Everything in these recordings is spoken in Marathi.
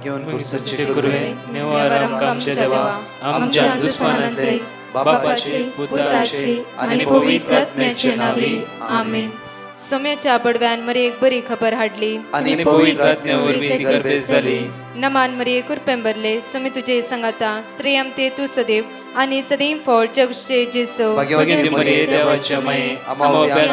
घेऊन कुर्सचे गुरुवे निवारा आमच्या देवा आमच्या दुश्मनांतले बापाचे पुत्राचे आणि पवित्र आत्म्याचे नावे आमेन. सोम्याच्या बडव्यान मरे एक बरी खबर हाडली आणि पवित्र आत्म्यावर ती गर्भेस झाली. नमान मरे कुरपेंबरले सोमे तुझे संगाता श्रेयम ते तू सदैव आणि सदैव फळ जगचे जेसो. भाग्यवती मरिये देवाच्या माये आम्हा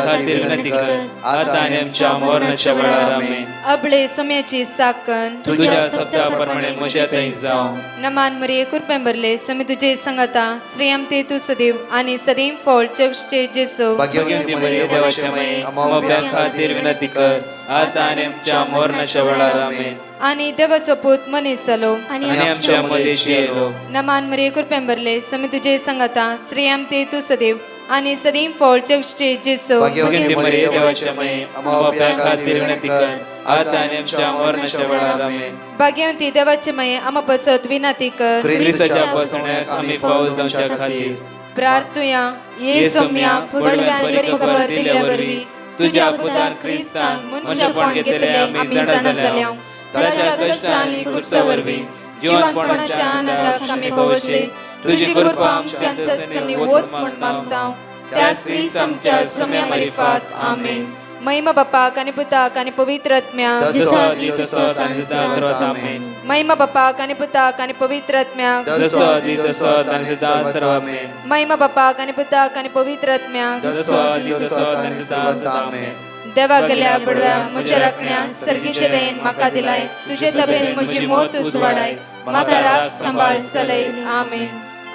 खातीर विनंती कर आता आणि आमच्या मरणाच्या वेळार आमेन. अबळे सोम्याची साकन तुझ्या शब्दाप्रमाणे म्हज्यातही जावं. नमान मरे कुरपेंबरले सोमे तुझे संगाता श्रेयम ते तू सदैव आणि सदैव फळ जगचे जेसो. भाग्यवती मरिये देवाच्या माये आम्हा खातीर विनंती कर आता आणि आमच्या मरणाच्या वेळार आमेन. आणि देवाचो पूत मनीस जालो आणि आमच्या मध्येशी येलो. नमान मरे कुरपेंबरले सोमे तुझे संगाता श्रेयम ते तू सदैव आणि सदैव फळ जगचे जेसो. भाग्यवती मरिये देवाच्या माये आम्हा खातीर विनंती कर आता आणि आमच्या मरणाच्या वेळार आमेन. भाग्यवंती देवाचे माये आम्हा पसत विनंती कर ख्रिस्ताच्या पासण्याक आम्ही पावस जावच्या खातीर प्रार्थुया ये सोम्या पडव्यान बरी खबर दिल्या वरवी तुझ्या पुतान ख्रिस्तान मनुष्यपण घेतले आम्ही जाणा जाल्या. ताच्या कष्ट आणि कुर्सावरवी जीवनपणाच्या आनंदाक आम्ही पवसे तुझी कृपा आमच्या अंतस्करणी वोत म्हण मागताव. त्याच ख्रिस्त आमच्या सोम्या मार्फत आमेन. महिमा बापाक आणि पुताक आणि पवित्र आत्म्याक महिमा बापाक आणि पुताक आणि पवित्र आत्म्याक महिमा बापाक आणि पुताक आणि पवित्र आत्म्याक देवा गेल्या पडव्या म्हज्या राखण्या सर्गीचे देन म्हाका दिलाय तुझे तबेन म्हजी मोत उसवाडाय म्हाका राख सांबाळ चलय आमेन.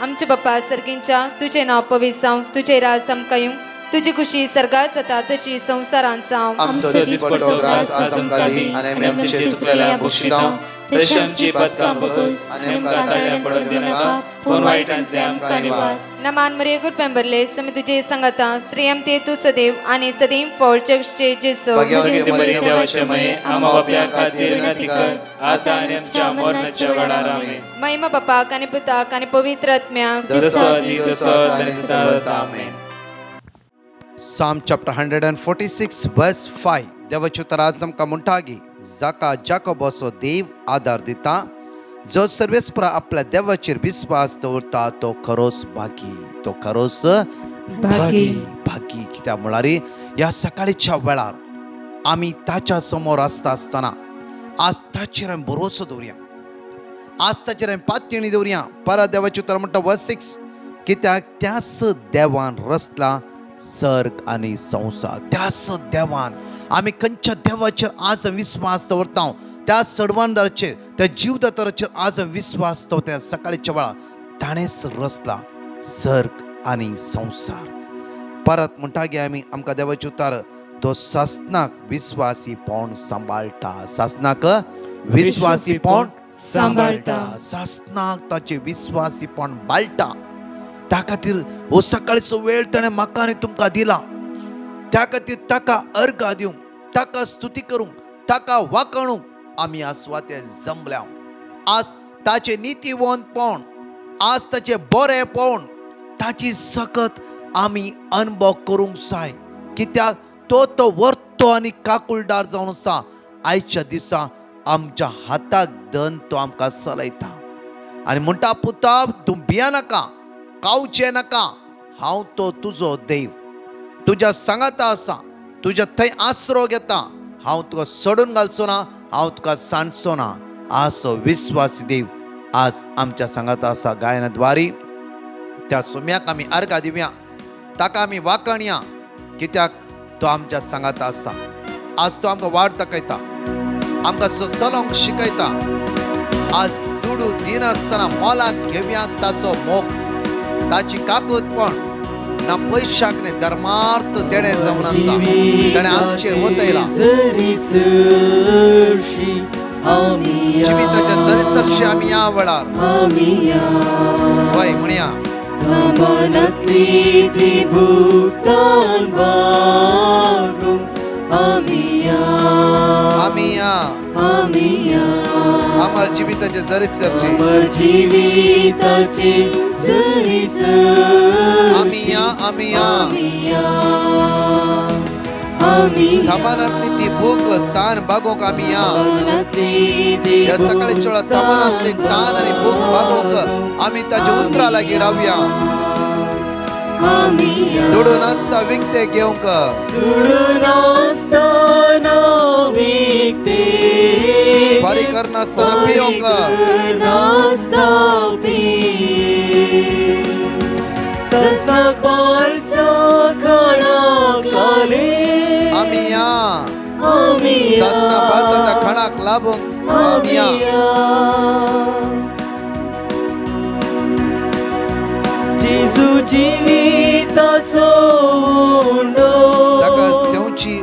आमचे बाप्पा सर्गींच्या तुझे नाव पवित्र जावं तुझे राज आमकां तुझी खुशी सर्गात जाता तशी संसारांत जावं. आमचो दिसपट्टो ग्रास आज आमकां दी आनी आमी आमचे चुकलेल्या बक्षितांव तशी आमची पातकां बगस आनी आमकां ताळ्यां पडत दिनाका पूण वायटांतले आमकां निवार. नमान मरे कुरपेंबरले सोमे तुझे संगाता श्रेयम ते तू सदैव आणि सदैव फळ जगचे जेसो. भाग्यवती मरिये देवाचे माये आम्हा बापया खातीर विनंती कर आता आनी आमच्या मरणाच्या वेळार आमेन. महिमा बापाक आणि पुताक आणि पवित्र आत्म्याक आमेन. Psalm chapter 146 verse 5 देवाचे उतर आज आमकां म्हणटागी जाका जाकोबाचो देव आदार दिता जो सर्वेस्पर आपल्या देवाचेर विश्वास दवरता तो खरोच भागी तो खरोच भागी भागी. कित्याक म्हळ्यार ह्या सकाळीच्या वेळार आमी ताच्या समोर आसतना आज ताचेर आमी भरोसो दवरया आज ताचेर आमी पातयेणी दवरया. परत देवाचे उतर म्हणटा वर्स 6 कित्याक त्याच देवान रचला सर्ग आणि संसार. त्याच देवान आमी खंयच्या देवाचेर आज विश्वास दवरता त्या सडवणदाराचेर त्या जीवदाताराचेर आज विश्वास दवरता. सकाळीच्या वेळार ताणेंच रचला सर्ग आणि संसार. परत म्हणटा गे आमी आमकां देवाचें उतर तो सासनाक विश्वासीपण सांबाळटा. सासनाक विश्वासीपण सांबाळटा. सासनाक ताचे विश्वासीपण बाळटा. त्या खातीर हो सकाळचो वेळ ताणें म्हाका आनी तुमकां दिला. त्या खातीर ताका अर्घ दिवंक ताका स्तुती करूंक ताका वाखाणूंक आमी आज स्वाते जमल्या. आज ताचे नितीवंतपण आज ताचे बरेपण ताची सकत आमी अनुभव करूंक जाय. कित्याक तो वर्तो आनी काकुळदार जावन आसा. आयच्या दिसा आमच्या हाताक धन तो आमकां चलयता आनी म्हणटा पुता तूं भियेनाका कावचे नाका हांव तो तुजो देव तुज्या सांगाता आसा तुज्या थंय आसरो घेता हांव तुका सोडून घालचो ना हांव तुका सांडचो ना. आसो विश्वासी देव आज आमच्या सांगाता आसा. गायनाद्वारी त्या सोम्याक आमी अर्घ दिवया ताका आमी वाखाणया कित्याक तो आमच्या सांगाता आसा. आज तो आमकां वाट दाखयता आमकां चलोंक शिकयता. आज दुडू दिनासतना मोलाक घेवया ताचो मोग ताची काकूतपण ना पैशाक ने धर्मार्थ देणे जावन आसा. ताणें आमचेर वतयला जिविताच्या जरीसरशी आमी ह्या वेळार वय म्हणया आमच्या जिविताचे जरीसरशी आमिया थमानातली ती भूक तान भागोवंक आमी या ह्या सकाळीच्या वेळार थमानातली तान आनी भूक भागोवंक आमी ताच्या उतरा लागीं रावया. दुडून आसता विकते घेवंक फारी करनासतना पियोवंक आमी या सासना भारताच्या खणाक लागूंक आमी या. जेजू जिवीत सोडो ताका सेवची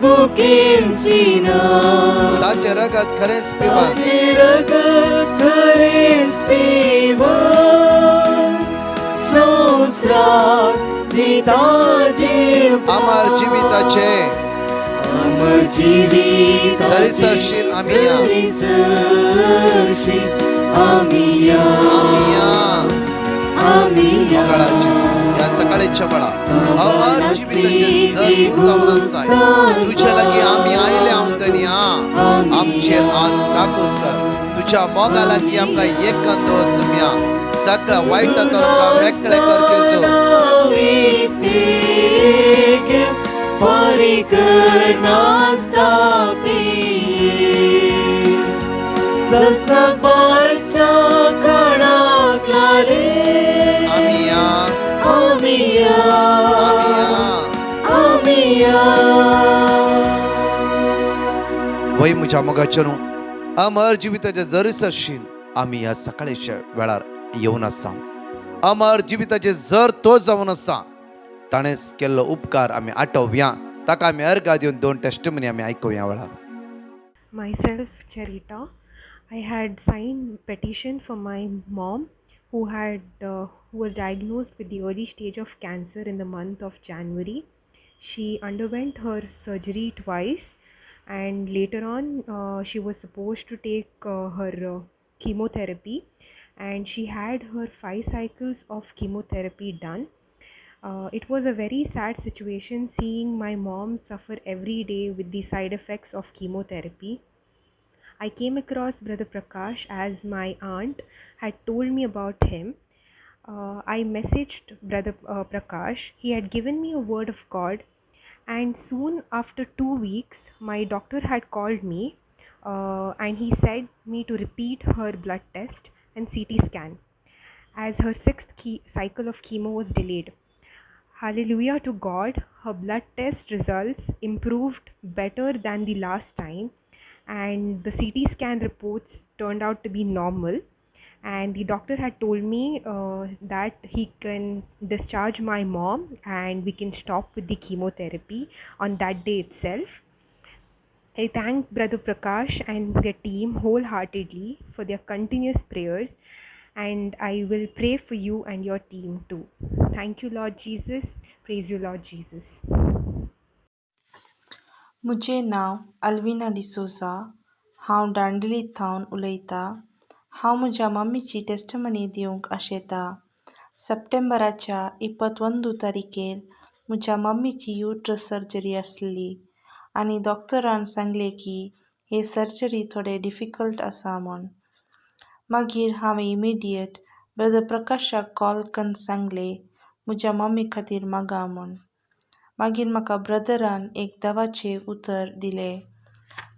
बुकेवची नात ताचे रगत खरेंच पिवात आमार जिविताचे सरीसरशील आमी या. या सकाळीच्या वेळा आमार जिविताचे जर जावन आसाय तुझ्या लागीं आमी आयले आमदनिया आमचेर आस टाकून कर तुझ्या मोगा लागीं आमकां एकंद वसुम्या सगळ्या वायटांतून आमकां मेकळे कर जेजू. वय म्हज्या मोगाच्या न्हू अमर जिविताचे जरीसरशील आमी ह्या सकाळीच्या वेळार येवन आसा. अमर जिविताचे जर तो जावन आसा ताणेंच केल्लो उपकार आमी आठवया ताका आमी अर्घा दिवन 2 टेस्टिमनी आमी आयकुया वेळार. Myself, Charita. I had signed petition for my mom who was diagnosed with the early stage of cancer in the month of January. She underwent her surgery twice, and later on she was supposed to take her chemotherapy, and she had her 5 cycles of chemotherapy done. It was a very sad situation seeing my mom suffer every day with the side effects of chemotherapy. I came across Brother Prakash as my aunt had told me about him. I messaged Brother Prakash. He had given me a word of God, and soon after 2 weeks my doctor had called me and he said me to repeat her blood test and CT scan as her 6th cycle of chemo was delayed. Hallelujah to God, her blood test results improved better than the last time, and the CT scan reports turned out to be normal, and the doctor had told me that he can discharge my mom and we can stop with the chemotherapy on that day itself. I thank Brother Prakash and their team wholeheartedly for their continuous prayers, and I will pray for you and your team too. Thank you, Lord Jesus. Praise you, Lord Jesus. म्हजें नांव अल्विना डिसोजा. हांव दांडेलीत थावन उलयतां. हांव म्हज्या मम्मीची टेस्टमनी दिवंक आशेतां. सप्टेंबराच्या 21 तारखेर म्हज्या मम्मीची युट्रस सर्जरी आसली आनी डॉक्टरान सांगलें की हे सर्जरी थोडे डिफिकल्ट आसा म्हूण. मागीर हांवें इमिडिएट ब्रदर प्रकाशाक कॉल करून सांगलें म्हज्या मम्मी खातीर मागा म्हूण. मागीर म्हाका ब्रदरान एक देवाचें उतर दिलें.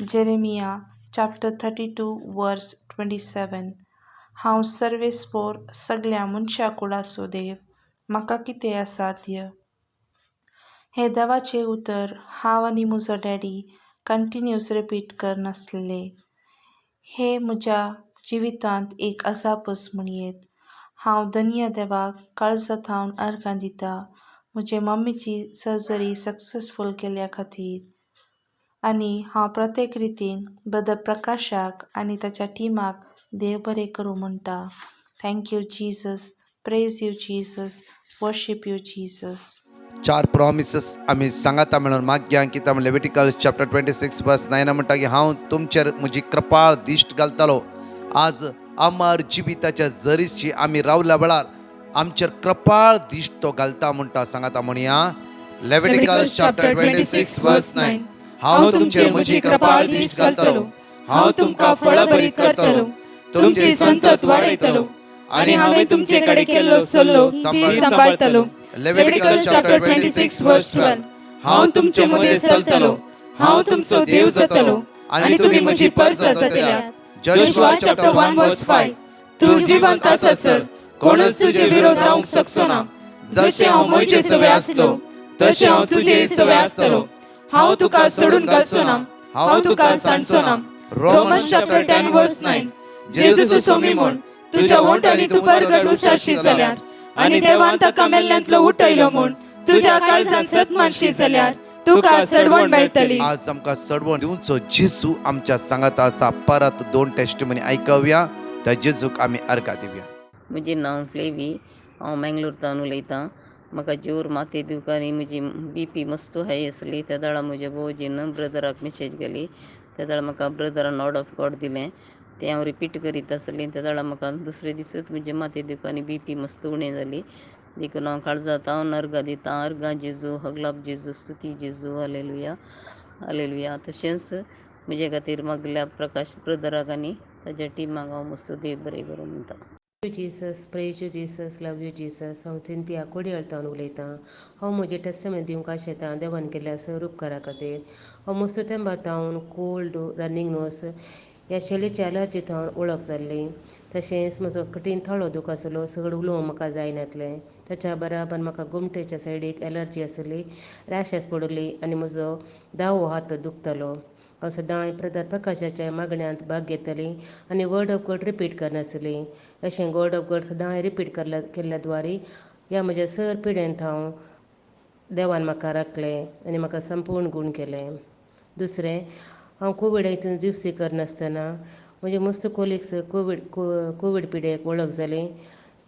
जेरेमिया चॅप्टर 32 वर्स 27. हांव सर्वेस्पोर सगळ्या मनशां कुळाचो देव, म्हाका कितें असाध्य. हे देवाचें उतर हांव आनी म्हजो डॅडी कंटिन्यूस रिपीट करनासलेले. हे म्हज्या जिवितांत एक अजापच म्हणयेत. हांव धन्य देवाक काळजां थावन अर्घां दितां म्हजे मम्मीची सर्जरी सक्सेसफूल केल्या खातीर. आनी हांव प्रत्येक रितीन ब्रदर प्रकाशाक आनी ताच्या टिमाक देव बरें करूं म्हणटा. Thank you Jesus, praise you Jesus, worship you Jesus. 4 promises आमी सांगाता म्हणून मागया. कित्याक म्हणल्यार लेविटिकल्स चॅप्टर 26 वर्स 9 म्हणटा की हांव तुमचेर म्हजी कृपाळ दिश्ट घालतालो. आज अमर जिविताच्या जरीची आमी रावल्या वेळार आमचेर कृपाळ दिश्ट तो घालता म्हणटा सांगाता म्हणया. Leviticus chapter 26 verse 9. हांव तुमचेर म्हजी कृपाळ दिश्ट घालतलो, हांव तुमकां फळां बरीत करतलो, तुमची संतत वाडयतलो आणि हांवें तुमचे कडेन केल्लो सल्लो ती सांबाळतलो. Leviticus chapter 26 verse 12. हांव तुमचे मदीं चलतलो, हांव तुमचो देव जातलो आणि तुम्ही म्हजी परसा जातल्यात. Joshua chapter 1 verse 5. तू जिवंत आसासर कोणच तुजे विरोध रावंक शकचो ना. जशें हांव मोयचे सवय आसलो तशें हांव तुजे सवय आसतलो. हांव तुका सोडून घालचो ना, हांव तुका सांडचो ना. Romans chapter 10 verse 9. जेजूचो सोमी म्हूण तुज्या वोंटांनी तूं परगट उसारशी जाल्यार आनी देवान ताका मेल्ल्यांतलो उठयलो म्हूण तुज्या काळजांत सतमानशी जाल्यार तुका सडवण मेळटली. आज आमकां सडवण दिवचो जेजू आमच्या सांगात आसा. परत 2 टेस्टिमनी आयकवया, त्या जेजूक आमी अर्घा दिवया. म्हजें नांव फ्लेवी, हांव मँगलोरतान उलयतां. म्हाका जोर माते दिवकांनी म्हजी BP मस्त हाय आसली. त्या दाळा म्हज्या भोवजीन ब्रदराक मेसेज केली. त्या दाळा म्हाका ब्रदरान ऑर्ड ऑफ गॉड दिलें, तें हांव रिपीट करीत आसलें. त्या दाळा म्हाका दुसरे दिसत म्हजे माते दिवकांनी BP मस्त उणें जाली. देखून हांव काळजांत हांव अर्घा दितां. अर्घा जेजू, हगलाप जेजू, स्तुती जेजू, हालेलुया हालेलुया. तशेंच म्हजे खातीर मागल्या प्रकाश ब्रदराक आनी ताज्या टिमाक हांव मस्त देव बरें करूं म्हणटा. Jesus, praise you Jesus, love you Jesus. हांव थिंती कोडयाळतान उलयतां. हांव म्हजें टेस्टमेंट दिवंक आशेतां देवान केल्ल्या सर उपकारा खातीर. हांव मस्त तेंपात हांव कोल्ड, रनींग नोज ह्या शेळेच्या एलर्जीत हांव वळख जाल्ली. तशेंच म्हजो कठीण थळो दूख आसलो, चड उलोवंक म्हाका जायनासलें. ताच्या बराबर म्हाका गुमटेच्या सायडीक एलर्जी आसली, रॅशेस पडली आनी म्हजो दावो हात दुखतालो. हांव सदांच ब्रदर प्रकाशाच्या मागण्यांत भाग घेतालीं आनी वर्ड ऑफ गॉड रिपीट करनासलीं. अशें वर्ड ऑफ गॉड सदांच रिपीट केल्ल्या द्वारे ह्या म्हज्या सर पिडेंत हांव देवान म्हाका राखलें आनी म्हाका संपूर्ण गूण केलें. दुसरें, हांव कोवीड हितून जिवसी करनासतना म्हजे मस्त कोलिग्स कोवीड पिडेक वळख जाली.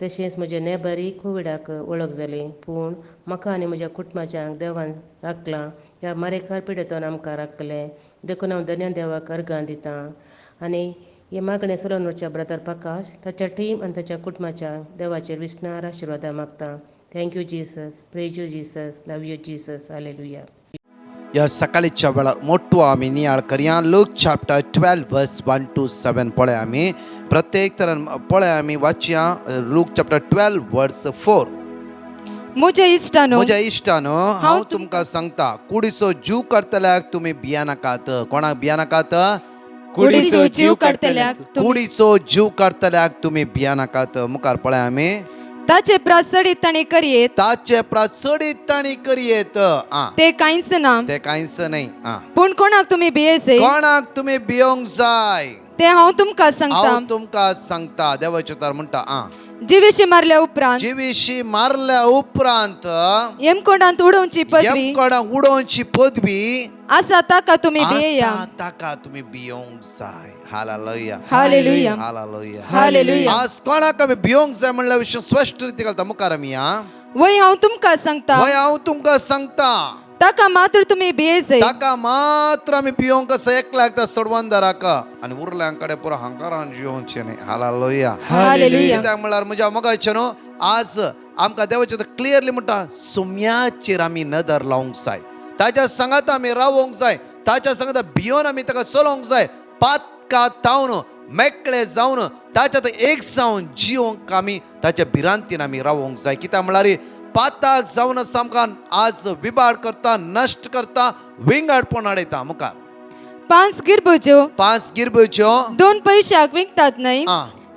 तशेंच म्हजे नेबरी कोविडाक वळख जाली. पूण म्हाका आनी म्हज्या कुटुंबाच्यांक देवान राखलां. ह्या मारेकार पिडेतून आमकां राखलें. देखून हांव धन्य देवाक अर्घां दितां. आनी हे मागणें सोलोनवरच्या ब्रदर प्रकाश, ताच्या टीम आनी ताच्या कुटुंबाच्या देवाचेर विस्नार आशिर्वादा मागतां. Thank you Jesus, praise you Jesus, love you Jesus, hallelujah. ह्या सकाळीच्या वेळार मोठो आमी नियाळ करया. लूक चॅप्टर 12 वर्स 1 to 7 पळय आमी. प्रत्येक तरान पळय आमी वाचया. लूक चॅप्टर 12 वर्स 4. म्हज्या इश्टानो हांव तुमकां सांगता, कुडीचो जीव काडतल्याक तुमी भिया नाकात. कोणाक भिया नाकात? कुडीचो जीव काडतल्याक कुडीचो जीव काडतल्याक तुमी भिया नाकात. मुखार पळय आमी. ताचे प्रात सडीत ताणी करियेत, ताचे प्रात सडीत ताणी करियेत. ते कांयच ना, ते कांयच नाही. पूण कोणाक तुमी भियेसे कोणाक तुमी भियोंक जाय ते हांव तुमकां सांगता. हांव तुमकां सांगता. देवाचे उतार म्हणटा, जिवीशी मारल्या उपरांत जिवीशी मारल्या उपरांत येमकोडांत उडोवची पदवी येमकोडांत उडोवची पदवी आसा ताका तुमी भियेया. आसा ताका तुमी भियोंक जाय. Hallelujah hallelujah hallelujah hallelujah. आज कोणाक आमी भियोंक जाय म्हणल्या विशय स्पश्ट रीती घालता. मुखार आमी वय हांव तुमकां सांगता, वय हांव तुमकां सांगता, ताका मात्र तुमी भियेसे. ताका मात्र आमी भियोंक आसा. एकल्याक सडवंदाराक आनी उरल्यांकडे पुरो हांकारान जियोवचें न्ही. Hallelujah hallelujah. कित्याक म्हळ्यार म्हज्या मोगाचें न्हू, आज आमकां देवाचें क्लियरली म्हणटा, सुम्याचेर आमी नदर लावंक जाय. ताच्या सांगात आमी रावोंक जाय. ताच्या सांगात भियोन आमी ताका चलोवंक जाय. पातका तावन मेकळे जावन ताच्यात एक जावन जियोंक आमी ताच्या भिरांतीन आमी रावोंक जाय. कित्याक म्हळ्यार पाताक जावन आमकां आज विबाड करता, नश्ट करता, विंगडपण हाडयता. मुखार 5 गिरबुज्यो 5 गिरब्योच्यो 2 पैशाक विकतात न्हय,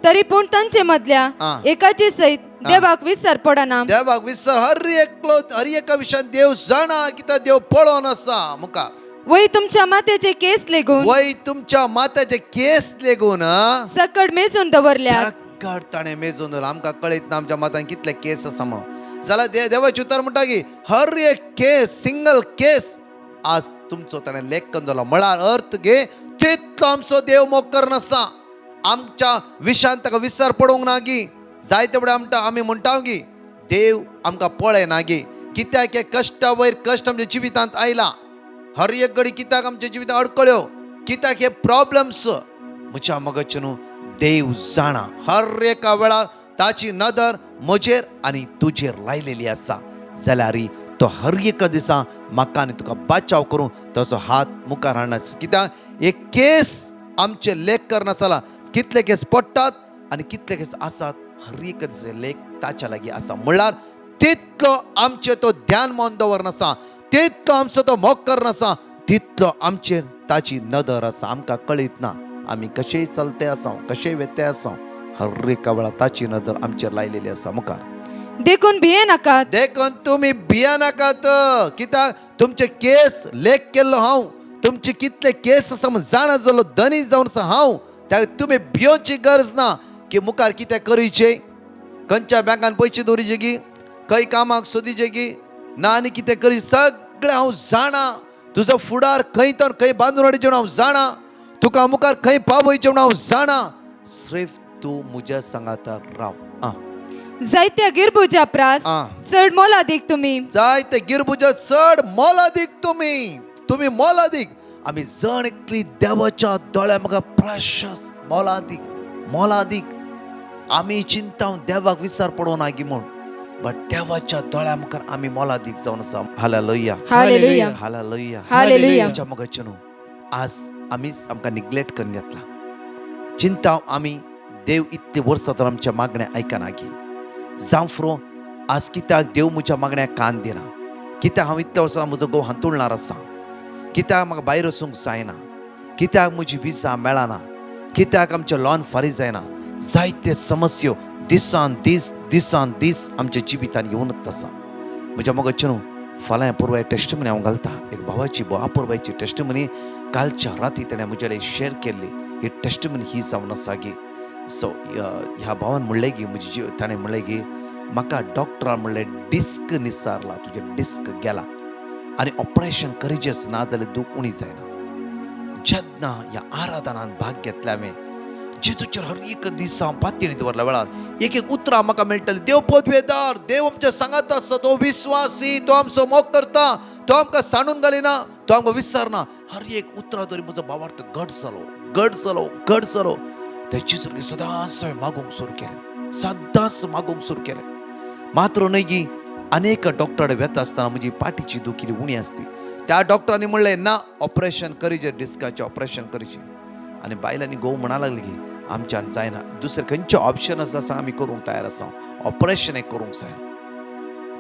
तरी पूण तांचे मदल्या एकाचे सयत देवाक विसर पडना. देवाक विसर हर एका विशयान देव जाणा, कित्याक देव पळोवन आसा. मुखार वय तुमच्या माथ्याचे केस लेगून वय तुमच्या माथ्याचे केस लेगून सकड मेजून दवरल्या. सकड ताणें मेजून दवरला. आमकां कळयत ना आमच्या माथ्यान कितले केस आसा म्हणून. जाल्यार देवाचे उतर म्हणटा की हर एक केस, सिंगल केस आज तुमचो ताणें लेख करून दवरला. म्हळ्यार अर्थ घे, तितलो आमचो देव मोग करनासा. आमच्या विशयान ताका विसर पडोवंक ना गी. जायते फुडें आमी म्हणटा की देव आमकां पळयना गे. कित्याक हे कश्टा वयर कश्ट आमच्या जिवितांत आयला. हर एक घडी कित्याक आमच्या जिवितांत अडकळ्यो, कित्याक हे प्रॉब्लेम्स म्हज्या मोगाचे न्हू, देव जाणा. हर एका वेळार ताची नदर म्हजेर आनी तुजेर लायलेली आसा. जाल्यार तो हर एक दिसा म्हाका आनी तुका बचाव करून ताचो हात मुखार हाडनास. कित्याक एक केस आमचे लेख करनासला, कितले केस पडटात आनी कितले केस आसात, हर एक दिसा लेख ताच्या लागीं आसा. म्हणल्यार तितलो आमचे तो ध्यान मन दवरनासा, तितलो आमचो तो मोग करनासा, तितलो आमचेर ताची नदर आसा. आमकां कळीत ना आमी कशेय चलते आसा, कशेय वेते आसा, हर एका वेळा ताची नदर आमचेर लायलेली आसा. मुखार देखून भिये नाकात. देखून तुम्ही भिया नाकात. कित्याक तुमचे केस लेख केल्लो हांव, तुमचे कितले केस आसा जाणा जालो धनी जावन आसा हांव. त्या तुम्ही भियोची गरज ना की मुखार कितें करीचे, खंयच्या बँकान पयशे दवरीचे गी, खंय कामाक सोदीचे गी ना आनी कितें करी, सगळें हांव जाणा. तुजो फुडार खंय तर खंय बांदून हाडचे म्हूण हांव जाणा, तुका मुखार खंय पावयचे म्हूण हांव जाणा. सिर्फ तूं म्हज्या सांगाता राव. जायत्या गिरबुजा प्रास चड मोलादीक तुम्ही. जायते गिरबुजा चड मोलादीक तुम्ही मोलादीक. आमी जण एकली देवाच्या दोळ्या म्हाका प्रेशस मोलादीक. आमी चिंता देवाक विसर पडो ना गी म्हूण, बट देवाच्या दोळ्या मुखार आमी मोलादीक जावन आसा. Hallelujah hallelujah hallelujah hallelujah. तुमच्या मोगाचे न्हू आज आमीच आमकां निग्लेक्ट करून घेतला. चिंता आमी देव इतले वर्सां तर आमच्या मागण्या आयकना गी. जावं फ्रो आज कित्याक देव म्हज्या मागण्याक कान दिना, कित्याक हांव इतल्या वर्सां म्हजो घोव हांतुळणार आसा, कित्याक म्हाका भायर वचूंक जायना, कित्याक म्हजी विजा मेळना, कित्याक आमचें लॉन फारीक जायना. जायते समस्यो दिसान दीस आमच्या जिवितान येवनच आसा. म्हज्या मोगाचे न्हू फाल्यां पुरवाय टेस्टमनी हांव घालता. एक भावाची अपुरबायची टेस्टमनी कालच्या राती ताणें म्हजे कडेन शेअर केल्ली. ही टेस्टमनी ही जावन आसा गी. सो ह्या भावान म्हणलें की म्हजी ताणें म्हणलें की म्हाका डॉक्टरान म्हणलें डिस्क निसारला, तुजे डिस्क गेला आनी ऑपरेशन करिचेंच ना जाल्यार दूख उणी जायना. जेन्ना ह्या आराधनान भाग घेतल्या हांवें, जेजूचेर हर एक दिसा पातयेनी दवरल्या वेळार एक उतरां म्हाका मेळटली. देव पदवेदार, देव आमच्या सांगात आसा, तो विश्वासी, तो आमचो मोग करता, तो आमकां सांडून घालिना, तो आमकां विसरना. हर एक उतरां धरी म्हजो भावार्थ घट जालो. त्याची सुरगी सदांच मागूंक सुरू केलें. मात्र न्हय गी अनेक डॉक्टर वेता आसतना म्हजी पाठीची दुखी उणी आसली. त्या डॉक्टरांनी म्हणलें ना, ऑपरेशन करीचें, डिस्काचें ऑपरेशन करीचें. आनी बायलांनी घोव म्हणा लागली की आमच्यान जायना, दुसरें खंयचें ऑप्शन आसा सांग, आमी करूंक तयार आसा, ऑपरेशन एक करूंक जाय.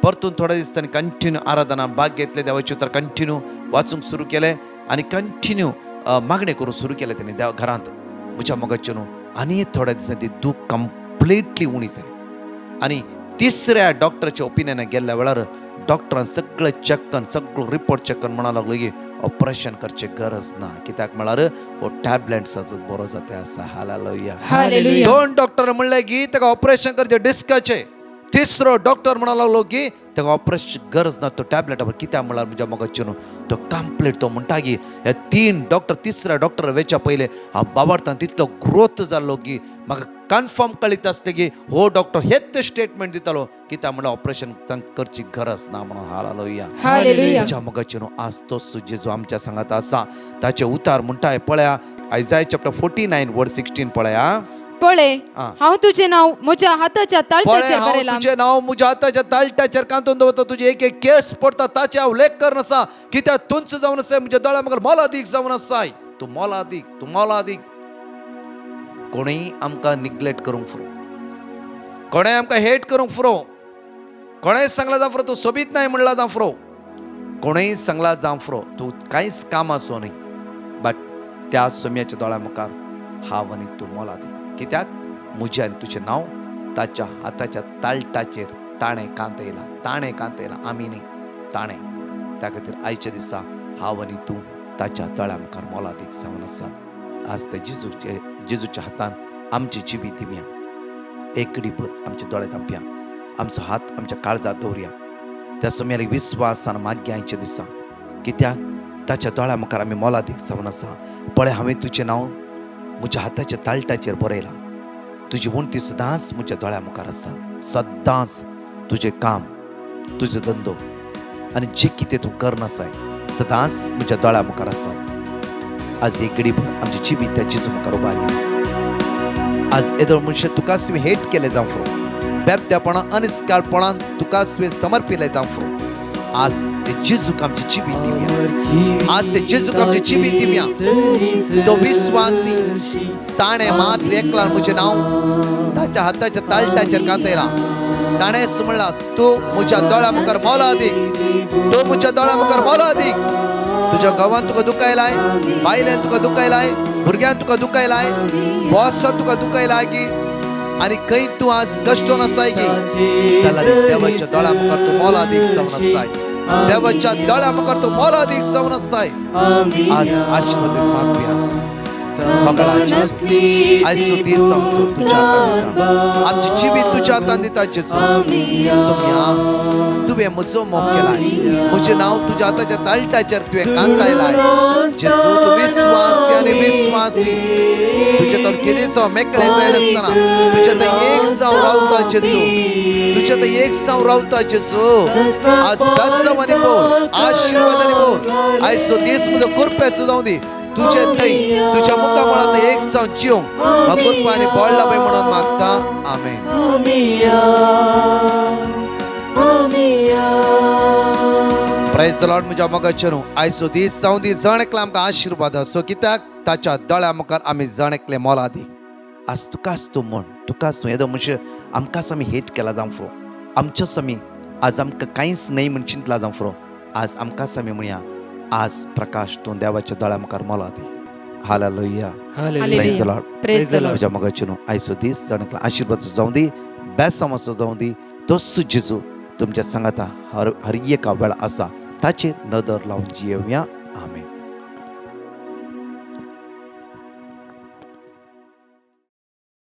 परतून थोड्या दिसांनी कंटिन्यू आराधना भाग घेतले, देवाचे उतर कंटिन्यू वाचूंक सुरू केलें आनी कंटिन्यू मागणी करूंक सुरू केलें तेणी देवा घरांत. म्हज्या मोगाचे न्हू आनी थोड्या दिसांनी ती दूख कंप्लिटली उणी जाली. आनी तिसऱ्या डॉक्टराच्या ओपिनियनाक गेल्ल्या वेळार डॉक्टरान सगळो रिपोर्ट चेक करून म्हणा लागलो की ऑपरेशन करची गरज ना, कित्याक म्हळ्यार हो टॅबलेट्साचो बरो जाता आसा. हालेलुया. दोन डॉक्टर म्हणले की ताका ऑपरेशन करचे डिस्काचे. तिसरो डॉक्टर म्हणा लागलो की ताका ऑपरेशन गरज ना, तो टॅबलेटावर. कित्याक म्हळ्यार म्हज्या मोगाचे न्हू तो कंप्लीट तो म्हणटा की हे तीन डॉक्टर तिसऱ्या डॉक्टर वेच्या पयले हांव बाबार्थान तितलो ग्रोथ जाल्लो की म्हाका कन्फर्म कळीत आसता की हो डॉक्टर हेच स्टेटमेंट दितालो कित्याक म्हळ्यार ऑपरेशन करची गरज ना म्हणून. हालेलुया. म्हज्या मोगाचे न्हू आज तोच जेजू आमच्या सांगात आसा. ताचे उतार म्हणटाय पळया, आयझाया चॅप्टर 49 वर्स 16 पळया. पळे हांव तुझे नाव म्हज्या हाताच्या ताळट्याचेर बरयलां. तुझे नाव म्हज्या हाताच्या ताळट्याचेर कांतून दवरता. तुजे एक एक केस पडटा ताचे हांव लेख करनासा, कित्याक तुंच जावन आसाय म्हज्या दोळ्या म्हाका मोलादीक जावन आसाय. तूं मोलादीक. कोणीय आमकां निग्लेक्ट करूंक फुरो, कोणें आमकां हेट करूंक फुरो, कोणेंय सांगला जावं फुरो तूं सोबीत नाय म्हणला जावं फुरो, कोणेंय सांगला जावं फुरो तूं कांयच काम आसो न्हय, बट त्या सोम्याच्या दोळ्या मुखार हांव आनी तूं मोलादीक. कित्याक म्हजें आनी तुजें नांव ताच्या हाताच्या ताळटाचेर ताणें कांतयलां. आमी न्ही, ताणें. त्या खातीर आयच्या दिसा हांव आनी तूं ताच्या दोळ्या मुखार मोलादीक जावन आसात. आज ते जेजूच्या हातान आमची जिबी दिवया, एकडी भर आमचे दोळे धांपया, आमचो हात आमच्या काळजात दवरया. त्या सोम्याक विस्वासान मागया आयच्या दिसा, कित्याक ताच्या दोळ्या मुखार आमी मोलादीक जावन आसा. पळय हांवें तुजें नांव म्हज्या हाताच्या ताळटाचेर बरयलां. तुजी उणती सदांच म्हज्या दोळ्या मुखार आसा. सदांच तुजें काम, तुजो धंदो आनी जें कितें तूं करनासाय सदांच म्हज्या दोळ्या मुखार आसा. आज एक घडी भर आमची जिबी त्या जेजू मुखार उबारया. आज येदो मनशां तुका तुवें हेट केलें जावं फुरो, बेबद्यापणां अनिस्काळपणान तुका तुवें समर्पिलें जावं फुरो, आज ते जेजूक आमची जिबी दिवया. आज ते जेजूक आमची जिबी दिवया. तो विश्वासी ताणे मात्र एकला म्हजें नाव ताच्या हाताच्या तालट्याचेर घातयला. ताणेंच म्हणला तूं म्हज्या दोळ्या मुखार मोला दीक. तूं म्हज्या दोळ्या मुखार मोला दीक. तुज्या घोवान तुका दुखायलाय, बायलेन तुका दुखायलाय, भुरग्यान तुका दुखायलाय, बॉसान तुका दुखायलाय की आणि खंय तूं आज कश्टोन आसाय की जाल्यार देवाच्या दोळ्या मुखार तूं मोला दीक जावन आसाय. देवाच्या दोळ्या मुखार तूं मोला दीक जावन आसाय. आज आशीर्वादीत मागुया. आयज ती समजून तुझ्या हातांत दिता. आमची जिबी तुझ्या हातांत दिता जेजू. सोम्या तुवें म्हजो मोग केलाय. म्हजें नांव तुज्या हाताच्या तालट्याचेर तुवें कांतायलाय. जेजू तूं विश्वासी आनी विश्वासी. तुजे तर कितें जावं मेकळे जायनासतना तुजे थंय एक जावन रावता जेजू. तुजे थंय एक जावन रावता जेजू. आज बेसांवांनी बोल, आशिर्वादांनी बोल. आयज दीस म्हजो कुरपेचो जावं दी. तुझे थंय तुझ्या मुखा म्हणून एक जावन जिवंक कृपा आनी बळ लाभय म्हणून मागता. आमेन. Praise the Lord. म्हज्या मोगाचेर आयचो दीस जावं दी जणकला आमकां आशिर्वाद असो कित्याक ताच्या दोळ्या मुखार आमी जणकले मोला दी. आज तुकाच तूं म्हण, तुकाच तूं येदो म्हणजे आमकांच आमी हेट केला जावं फुरो. आमचोच आमी आज आमकां कांयच न्हय म्हण चिंतला जावं फुरो. आज आमकांच आमी म्हणया आज प्रकाश तूं देवाच्या दोळ्या मुखार मोला दी. Hallelujah. Praise the Lord. Praise the Lord. म्हज्या मोगाचेर आयचो दीस जणकला आशिर्वाद जावं दी, बेसांवाचो जावं दी. तोच जेजू तुमच्या सांगाता हर एका वेळा आसा ताचेर नदर लावन जियेवया.